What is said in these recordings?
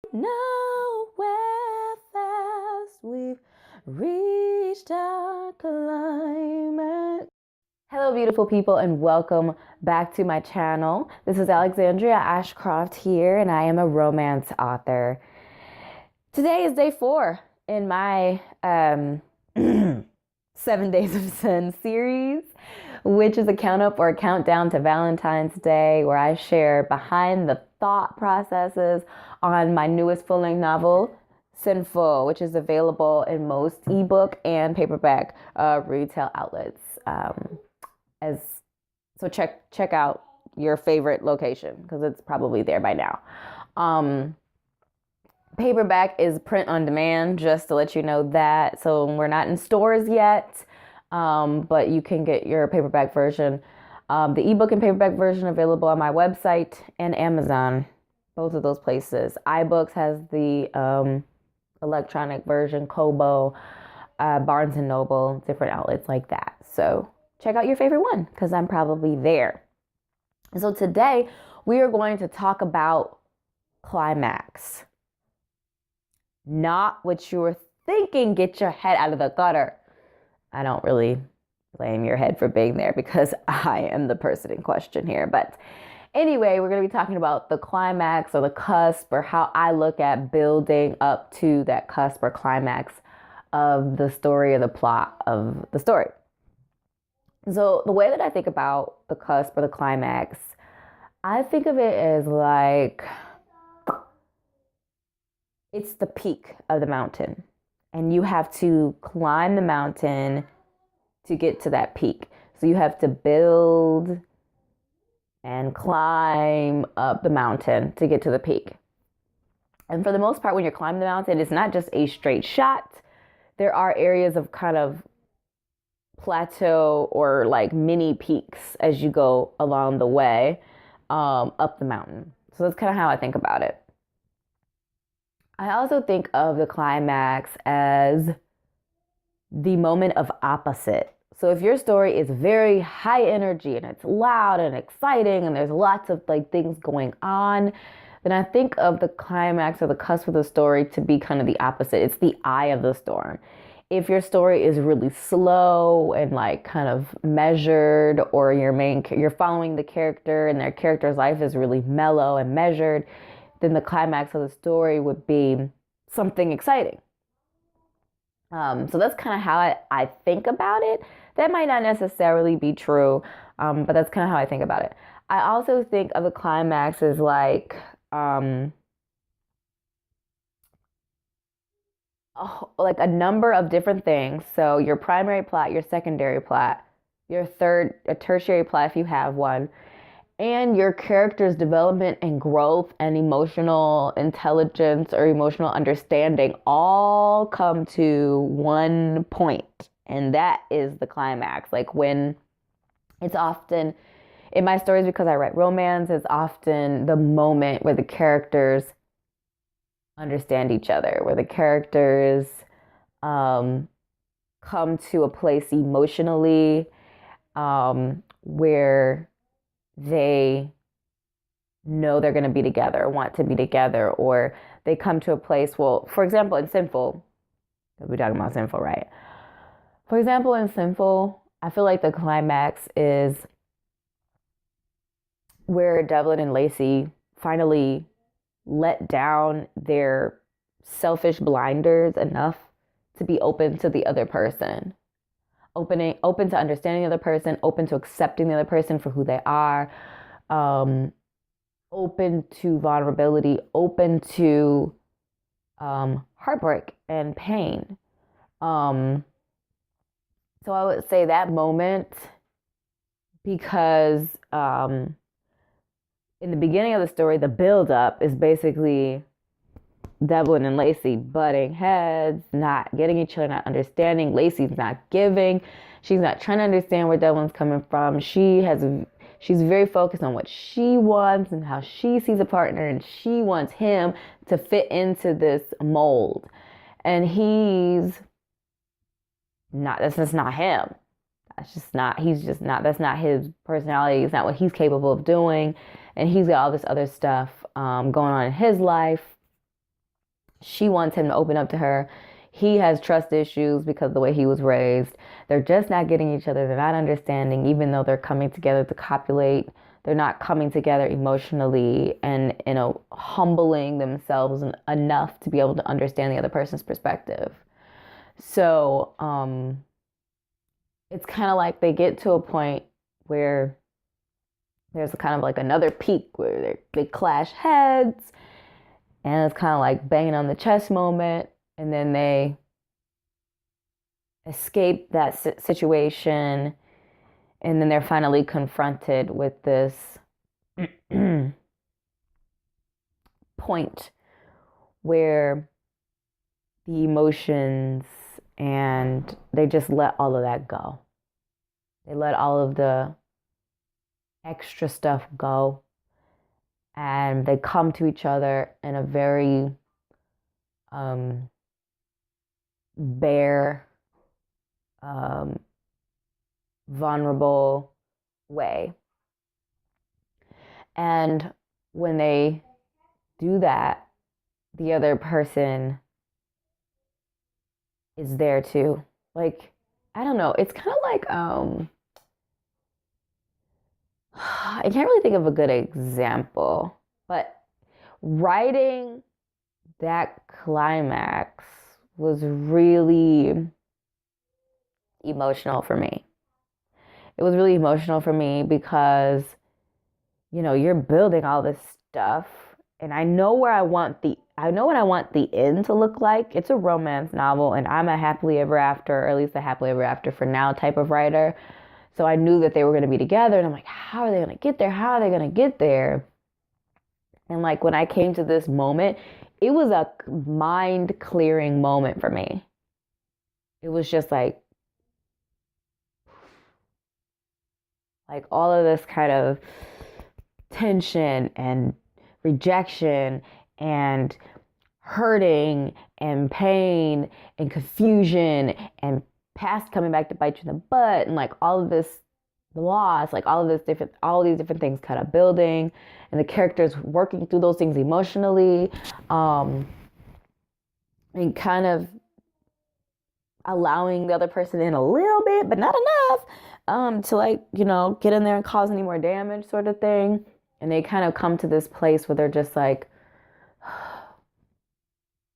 Nowhere fast, we've reached our climax. Hello, beautiful people, and welcome back to my channel. This is Alexandria Ashcroft here, and I am a romance author. Today is day 4 in my 7 Days of Sin series, which is a count up or a countdown to Valentine's Day, where I share behind the thought processes on my newest full-length novel, Sinful, which is available in most ebook and paperback retail outlets. So check out your favorite location because it's probably there by now. Paperback is print on demand, just to let you know that. So we're not in stores yet, but you can get your paperback version. The ebook and paperback version available on my website and Amazon, both of those places. iBooks has the electronic version, Kobo, Barnes and Noble, different outlets like that. So check out your favorite one because I'm probably there. So today we are going to talk about climax. Not what you were thinking, get your head out of the gutter. I don't really blame your head for being there because I am the person in question here. But anyway, we're going to be talking about the climax or the cusp, or how I look at building up to that cusp or climax of the story or the plot of the story. So the way that I think about the cusp or the climax, I think of it as like it's the peak of the mountain, and you have to climb the mountain to get to that peak. So you have to build and climb up the mountain to get to the peak. And for the most part, when you're climbing the mountain, it's not just a straight shot. There are areas of kind of plateau or like mini peaks as you go along the way up the mountain. So that's kind of how I think about it. I also think of the climax as the moment of opposite. So if your story is very high energy and it's loud and exciting and there's lots of like things going on, then I think of the climax or the cusp of the story to be kind of the opposite. It's the eye of the storm. If your story is really slow and like kind of measured, or you're following the character and their character's life is really mellow and measured, then the climax of the story would be something exciting. So that's kind of how I think about it. That might not necessarily be true, but that's kind of how I think about it. I also think of the climax as like a number of different things. So your primary plot, your secondary plot, your a tertiary plot if you have one, and your character's development and growth and emotional intelligence or emotional understanding all come to one point. And that is the climax. Like when it's often, in my stories, because I write romance, it's often the moment where the characters understand each other, where the characters come to a place emotionally where they know they're going to be together, want to be together, or they come to a place, well, for example, in Sinful, we're talking about Sinful, right? For example, in Sinful, I feel like the climax is where Devlin and Lacey finally let down their selfish blinders enough to be open to the other person. Open to understanding the other person, open to accepting the other person for who they are, open to vulnerability, open to heartbreak and pain. So I would say that moment, because in the beginning of the story, the build up is basically Devlin and Lacey butting heads, not getting each other, not understanding. Lacey's not giving. She's not trying to understand where Devlin's coming from. She's very focused on what she wants and how she sees a partner, and she wants him to fit into this mold. And he's not, that's just not him. That's not his personality. It's not what he's capable of doing. And he's got all this other stuff going on in his life. She wants him to open up to her. He has trust issues because of the way he was raised. They're just not getting each other. They're not understanding, even though they're coming together to copulate. They're not coming together emotionally and, humbling themselves enough to be able to understand the other person's perspective. So, it's kind of like they get to a point where there's kind of like another peak where they clash heads, and it's kind of like banging on the chest moment, and then they escape that situation, and then they're finally confronted with this point where the emotions, and they just let all of that go. They let all of the extra stuff go, and they come to each other in a very bare, vulnerable way. And when they do that, the other person is there too. Like, I don't know. It's kind of like, I can't really think of a good example, but writing that climax was really emotional for me. It was really emotional for me because, you're building all this stuff, and I know what I want the end to look like. It's a romance novel, and I'm a happily ever after, or at least a happily ever after for now type of writer. So I knew that they were going to be together, and I'm like, how are they going to get there? How are they going to get there? And like when I came to this moment, it was a mind clearing moment for me. It was just like all of this kind of tension and rejection and hurting and pain and confusion and past coming back to bite you in the butt, and like all of this loss, like all these different things kind of building, and the characters working through those things emotionally, and kind of allowing the other person in a little bit, but not enough, to like, get in there and cause any more damage sort of thing. And they kind of come to this place where they're just like,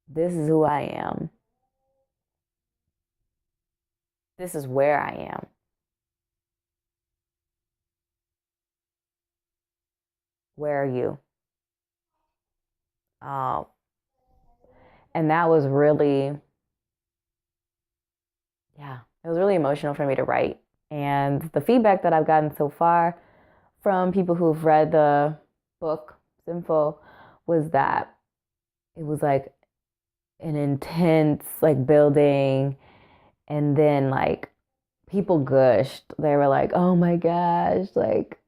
this is who I am. This is where I am. Where are you? And that was really, yeah, it was really emotional for me to write. And the feedback that I've gotten so far from people who've read the book, SINNFUL, was that it was like an intense, like, building. And then, like, people gushed. They were like, oh my gosh, like,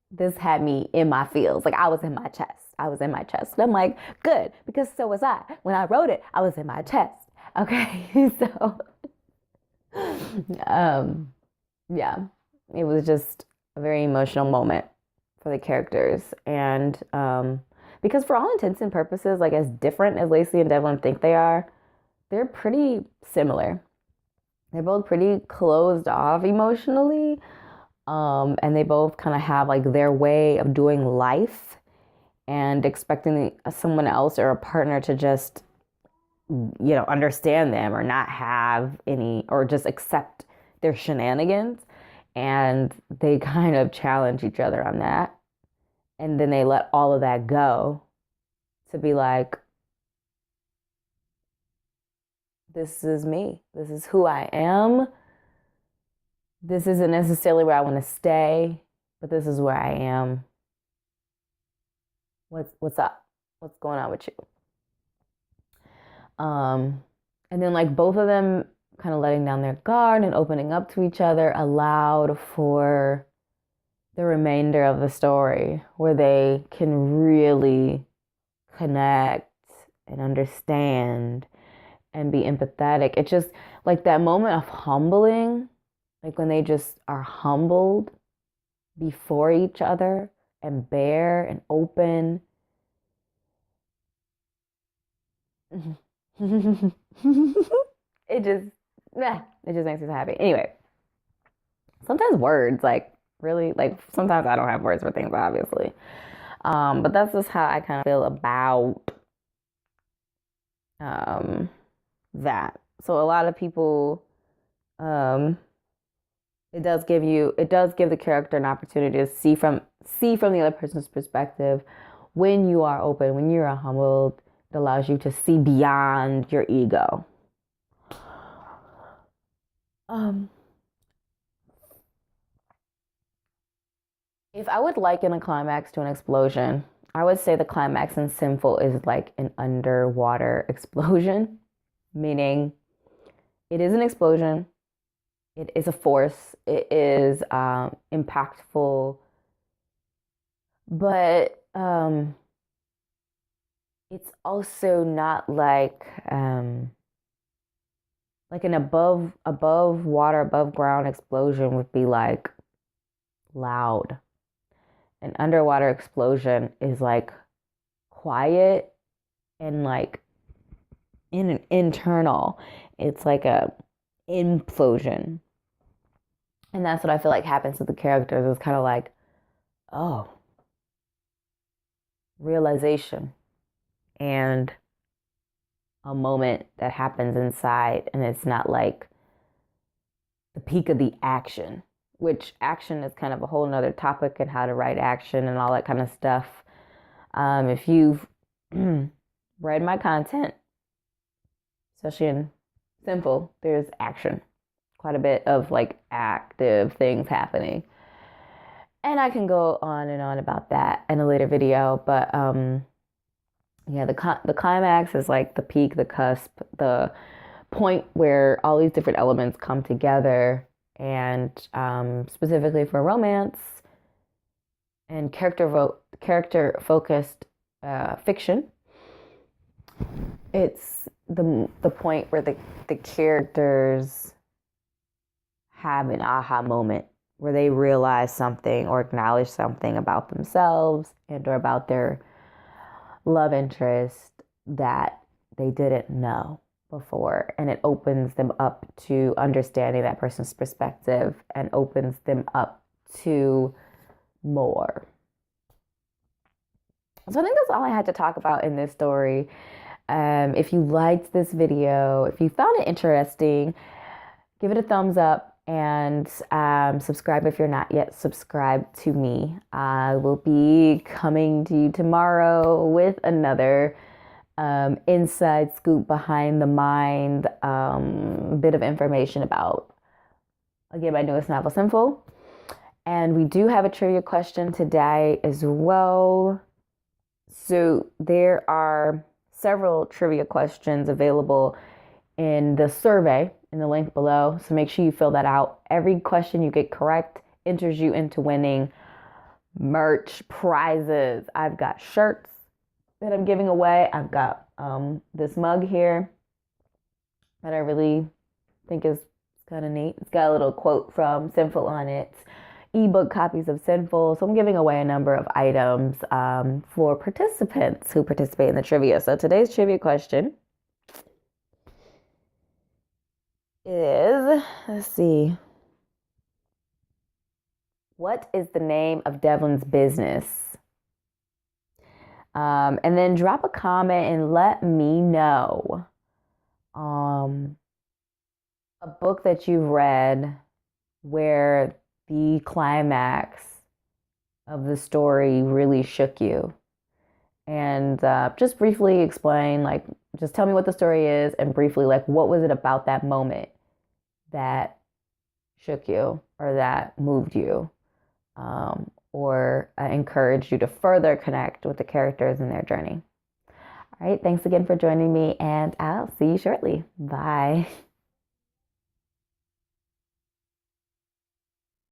this had me in my feels. Like, I was in my chest. I was in my chest. And I'm like, good, because so was I. When I wrote it, I was in my chest. Okay, so, yeah, it was just a very emotional moment for the characters. And because for all intents and purposes, like, as different as Lacey and Devlin think they are, they're pretty similar. They're both pretty closed off emotionally. And they both kind of have like their way of doing life, and expecting someone else or a partner to just, understand them or not have any, or just accept their shenanigans. And they kind of challenge each other on that. And then they let all of that go to be like, this is me. This is who I am. This isn't necessarily where I want to stay, but this is where I am. What's up? What's going on with you? And then like both of them kind of letting down their guard and opening up to each other allowed for the remainder of the story, where they can really connect and understand and be empathetic. It's just like that moment of humbling, like when they just are humbled before each other and bare and open. it just, it just makes me so happy. Anyway, sometimes words, like, really, like, sometimes I don't have words for things, obviously. But that's just how I kind of feel about um, that. So a lot of people, um, it does give the character an opportunity to see from the other person's perspective. When you are open, when you're humbled, it allows you to see beyond your ego. Um, if I would liken a climax to an explosion, I would say the climax in Sinful is like an underwater explosion, meaning it is an explosion, it is a force, it is impactful, but it's also not like an above water, above ground explosion would be like loud. An underwater explosion is like quiet and like internal. It's like a implosion. And that's what I feel like happens with the characters. It's kind of like, oh, realization and a moment that happens inside. And it's not like the peak of the action, which action is kind of a whole nother topic, and how to write action and all that kind of stuff. If you've read my content, especially in Sinful, there's action, quite a bit of like active things happening. And I can go on and on about that in a later video, but yeah, the climax is like the peak, the cusp, the point where all these different elements come together, and specifically for romance and character focused fiction, it's the point where the characters have an aha moment, where they realize something or acknowledge something about themselves and or about their love interest that they didn't know before, and it opens them up to understanding that person's perspective and opens them up to more. So I think that's all I had to talk about in this story. If you liked this video, if you found it interesting, give it a thumbs up, and subscribe if you're not yet subscribed to me. I will be coming to you tomorrow with another inside scoop, behind the mind, bit of information about, again, my newest novel, Sinful. And we do have a trivia question today as well. So there are several trivia questions available in the survey in the link below. So make sure you fill that out. Every question you get correct enters you into winning merch, prizes. I've got shirts that I'm giving away. I've got this mug here that I really think is kind of neat. It's got a little quote from Sinful on it. Ebook copies of Sinful. So I'm giving away a number of items for participants who participate in the trivia. So today's trivia question is, let's see, what is the name of Devlin's business? And then drop a comment and let me know a book that you've read where the climax of the story really shook you. And just briefly explain, like, just tell me what the story is, and briefly, like, what was it about that moment that shook you or that moved you, or encouraged you to further connect with the characters and their journey. All right, thanks again for joining me, and I'll see you shortly. Bye.